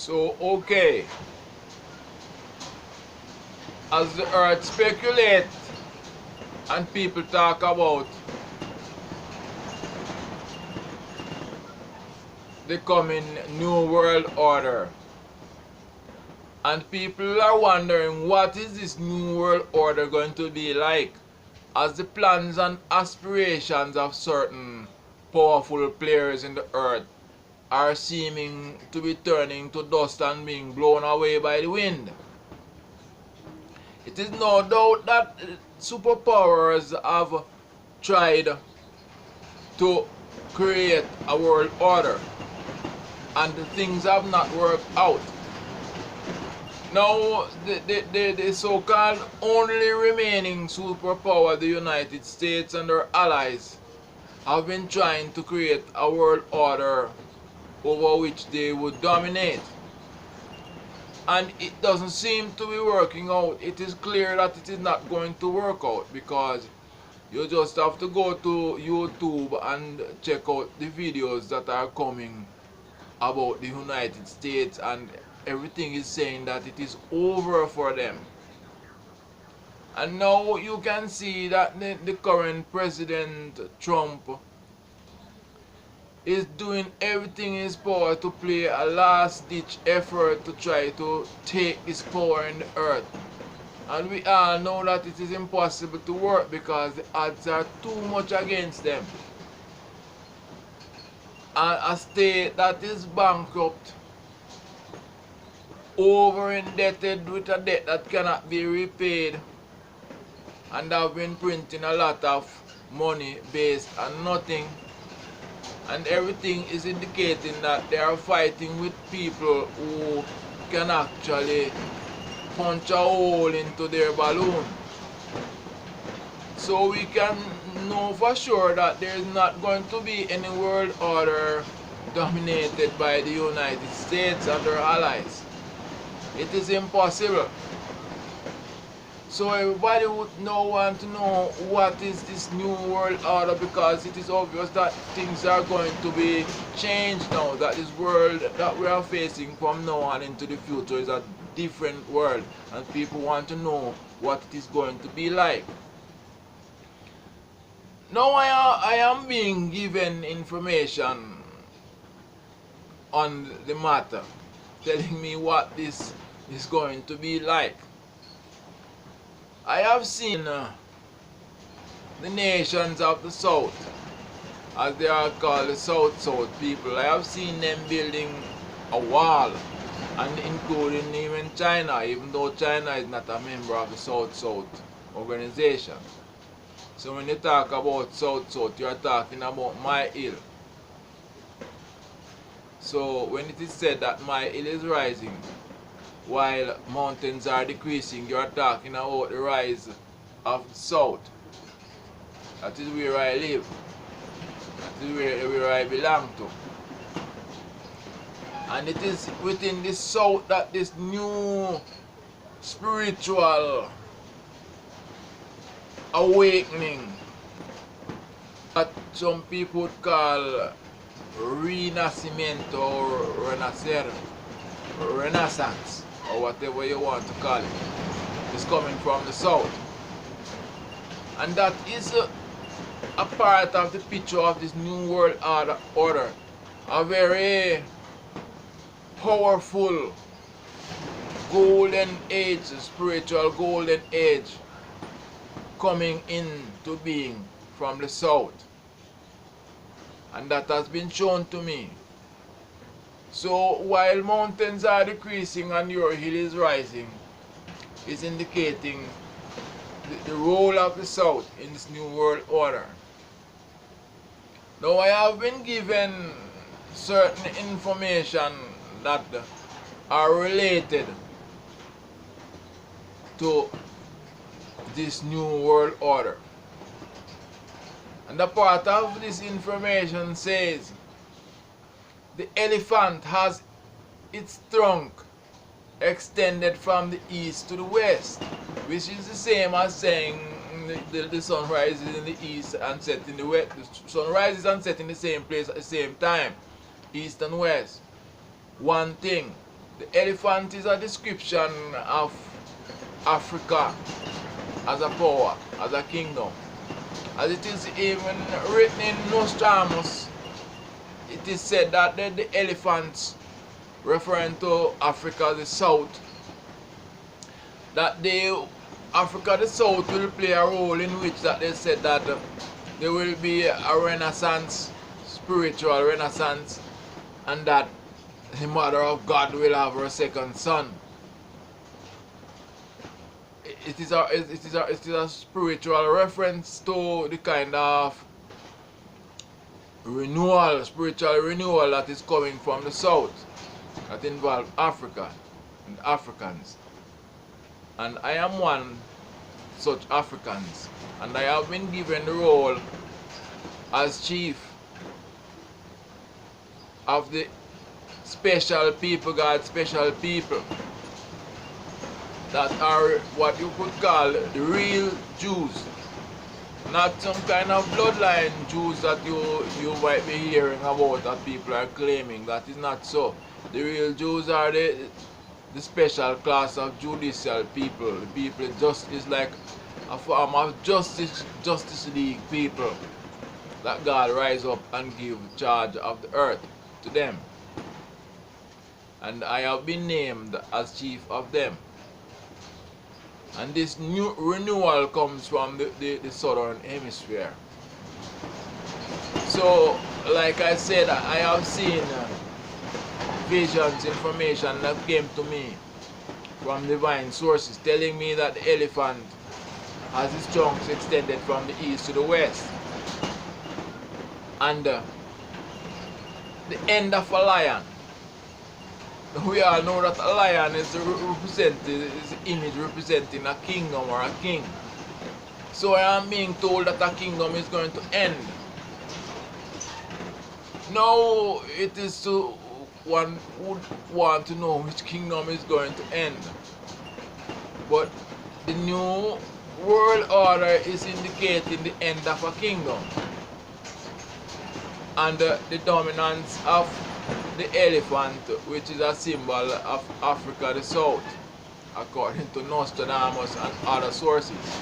So, okay, as the earth speculate and people talk about the coming new world order, and people are wondering what is this new world order going to be like, as the plans and aspirations of certain powerful players in the earth are seeming to be turning to dust and being blown away by the wind. It is no doubt that superpowers have tried to create a world order and things have not worked out. Now, the so-called only remaining superpower, the United States and their allies, have been trying to create a world order over which they would dominate. And it doesn't seem to be working out. It is clear that it is not going to work out, because you just have to go to YouTube and check out the videos that are coming about the United States, and everything is saying that it is over for them. And now you can see that the current President Trump is doing everything in his power to play a last-ditch effort to try to take his power in the earth. And we all know that it is impossible to work because the odds are too much against them. And a state that is bankrupt, over indebted with a debt that cannot be repaid, and have been printing a lot of money based on nothing, and everything is indicating that they are fighting with people who can actually punch a hole into their balloon. So we can know for sure that there is not going to be any world order dominated by the United States and their allies. It is impossible. So everybody would now want to know what is this new world order, because it is obvious that things are going to be changed now, that this world that we are facing from now on into the future is a different world, and people want to know what it is going to be like. Now I am being given information on the matter, telling me what this is going to be like. I have seen the nations of the South, as they are called, the South people. I have seen them building a wall, and including even China, even though China is not a member of the South organization. So when you talk about South, you are talking about my hill. So when it is said that my hill is rising while mountains are decreasing, you are talking about the rise of the South. That is where I live. That is where I belong to. And it is within the South that this new spiritual awakening, that some people would call renacimiento or renaissance, or whatever you want to call it, is coming from the South. And that is a part of the picture of this new world order. A very powerful golden age, spiritual golden age, coming into being from the South. And that has been shown to me. So while mountains are decreasing and your hill is rising, is indicating the role of the South in this new world order. Now I have been given certain information that are related to this new world order. And a part of this information says the elephant has its trunk extended from the east to the west, which is the same as saying the sun rises in the east and sets in the west. The sun rises and sets in the same place at the same time, east and west. One thing. The elephant is a description of Africa as a power, as a kingdom. As it is even written in Nostradamus, it is said that the elephants, referring to Africa the South, that Africa the South will play a role in which that they said that there will be a renaissance, spiritual renaissance, and that the mother of God will have her second son. It is a spiritual reference to the kind of renewal, spiritual renewal that is coming from the south, that involves Africa and Africans. And I am one such Africans, and I have been given the role as chief of the special people, God's special people, that are what you could call the real Jews. Not some kind of bloodline Jews that you might be hearing about that people are claiming. That is not so. The real Jews are the special class of judicial people. The people just is like a form of justice league people that God rise up and give charge of the earth to them. And I have been named as chief of them. And this new renewal comes from the southern hemisphere. So, like I said, I have seen visions, information that came to me from divine sources telling me that the elephant has its trunks extended from the east to the west. And the end of a lion. We all know that a lion is the image representing a kingdom or a king. So I am being told that a kingdom is going to end. Now it is to one would want to know which kingdom is going to end. But the new world order is indicating the end of a kingdom. And the dominance of the elephant, which is a symbol of Africa the South, according to Nostradamus and other sources.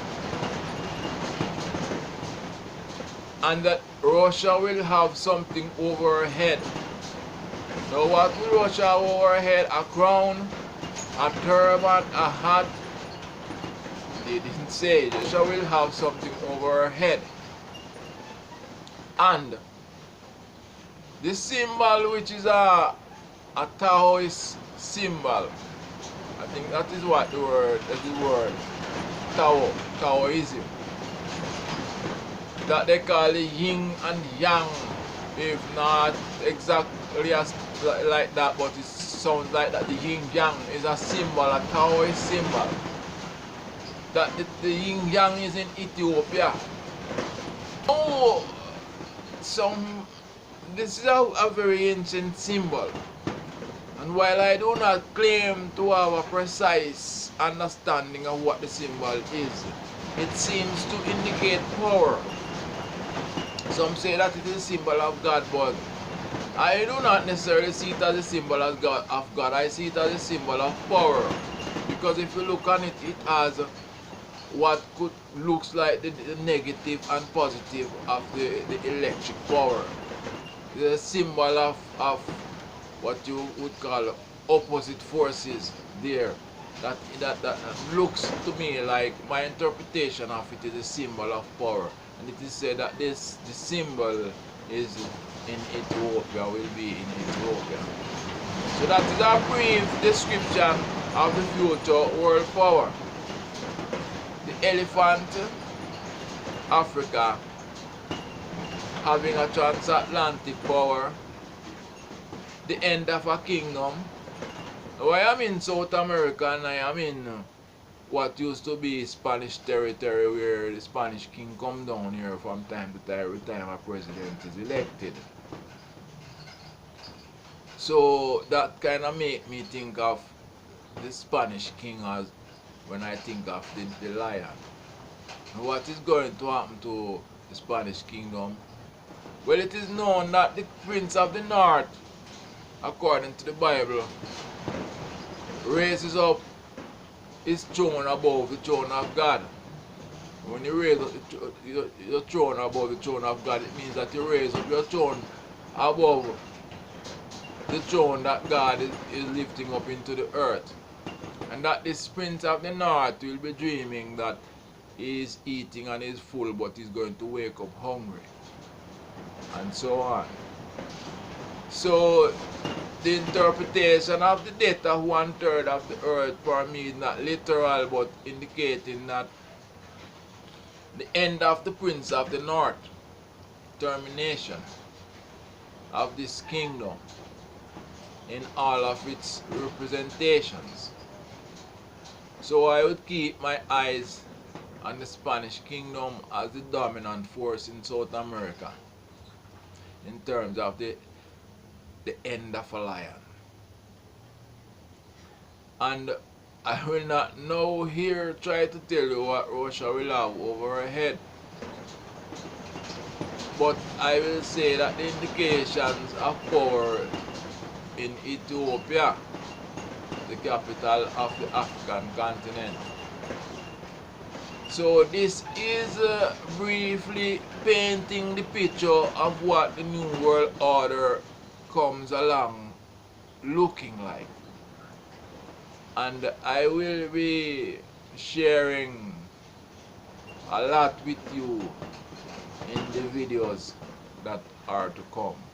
And that Russia will have something over her head. Now what will Russia have over her head? A crown, a turban, a hat? They didn't say. Russia will have something over her head. And this symbol, which is a Taoist symbol, I think that is what the word, Taoism, that they call the yin and yang, if not exactly as like that, but it sounds like that. The yin yang is a symbol, a Taoist symbol, that the yin yang is in Ethiopia. Oh, this is a very ancient symbol, and while I do not claim to have a precise understanding of what the symbol is, it seems to indicate power. Some say that it is a symbol of God, but I do not necessarily see it as a symbol of God. I see it as a symbol of power, because if you look on it, it has what looks like the negative and positive of the electric power. The symbol of what you would call opposite forces there. That looks to me like, my interpretation of it is a symbol of power. And it is said that the symbol is in Ethiopia, will be in Ethiopia. So that is a brief description of the future world power. The elephant, Africa, having a transatlantic power, the end of a kingdom. Now I am in South America, and I am in what used to be Spanish territory, where the Spanish king come down here from time to time every time a president is elected. So that kind of make me think of the Spanish king as when I think of the lion. And what is going to happen to the Spanish kingdom? Well, it is known that the Prince of the North, according to the Bible, raises up his throne above the throne of God. When you raise up your throne above the throne of God, it means that you raise up your throne above the throne that God is lifting up into the earth. And that this prince of the north will be dreaming that he is eating and is full, but he's going to wake up hungry. And so on. So the interpretation of the death of 1/3 of the earth for me is not literal, but indicating that the end of the prince of the north, termination of this kingdom in all of its representations. So I would keep my eyes on the Spanish kingdom as the dominant force in South America in terms of the end of a lion. And I will not now here try to tell you what Russia will have over her head. But I will say that the indications of power in Ethiopia, the capital of the African continent. So this is briefly painting the picture of what the New World Order comes along looking like. And I will be sharing a lot with you in the videos that are to come.